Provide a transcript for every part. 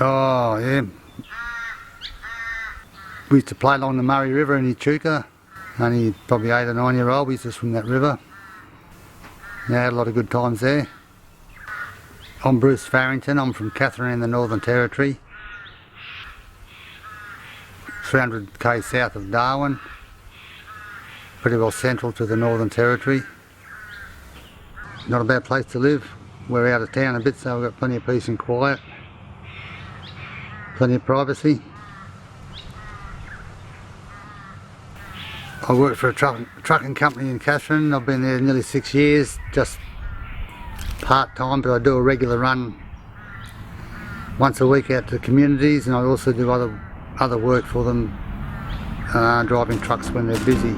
Oh, yeah. We used to play along the Murray River in Echuca. Only probably 8 or 9 year old, we used to swim that river. Yeah, had a lot of good times there. I'm Bruce Farrington, I'm from Katherine in the Northern Territory. 300k south of Darwin. Pretty well central to the Northern Territory. Not a bad place to live. We're out of town a bit, so we've got plenty of peace and quiet. Plenty of privacy. I work for a trucking company in Katherine. I've been there nearly 6 years, just part-time, but I do a regular run once a week out to communities, and I also do other work for them, driving trucks when they're busy.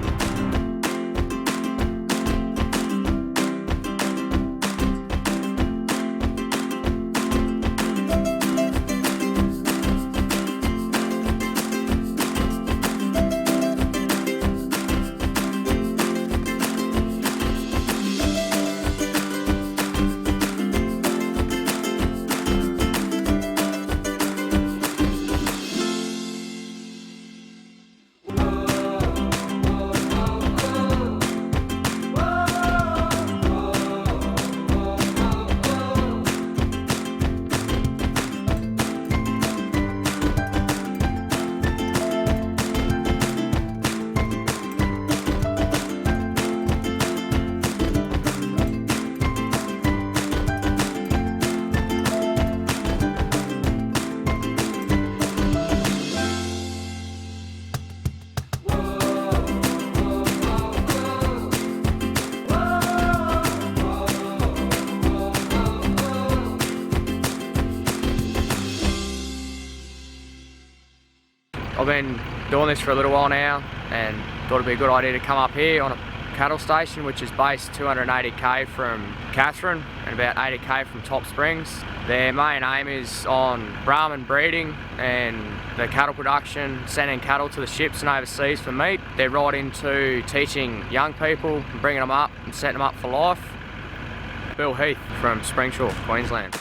I've been doing this for a little while now and thought it'd be a good idea to come up here on a cattle station which is based 280k from Katherine and about 80k from Top Springs. Their main aim is on Brahman breeding and the cattle production, sending cattle to the ships and overseas for meat. They're right into teaching young people and bringing them up and setting them up for life. Bill Heath from Springsure, Queensland.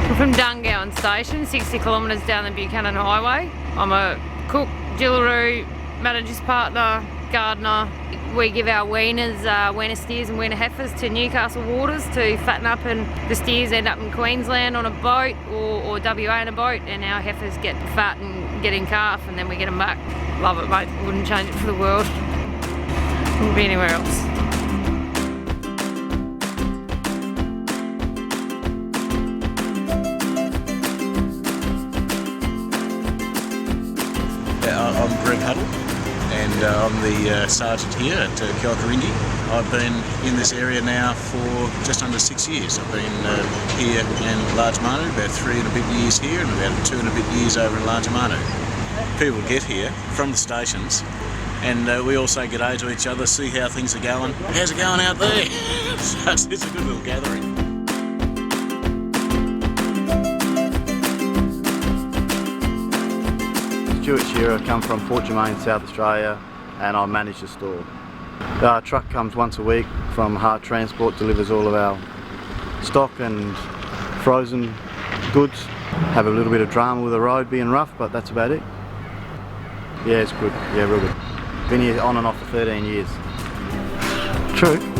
I'm from Dungowan Station, 60 kilometres down the Buchanan Highway. I'm a cook, Jillaroo, manager's partner, gardener. We give our weaners, weaner steers and weaner heifers to Newcastle waters to fatten up, and the steers end up in Queensland on a boat or WA in a boat, and our heifers get fat and get in calf, and then we get them back. Love it, mate. Wouldn't change it for the world. Wouldn't be anywhere else. I'm and I'm the sergeant here at Kalkaringi. I've been in this area now for just under 6 years. I've been here in Lajamanu, about 3 and a bit years here and about 2 and a bit years over in Lajamanu. People get here from the stations and we all say g'day to each other, see how things are going. How's it going out there? So it's a good little gathering. Stuart Shearer, I come from Port Germain, South Australia, and I manage the store. Our truck comes once a week from Hart Transport, delivers all of our stock and frozen goods. Have a little bit of drama with the road being rough, but that's about it. Yeah, it's good. Yeah, real good. Been here on and off for 13 years. True.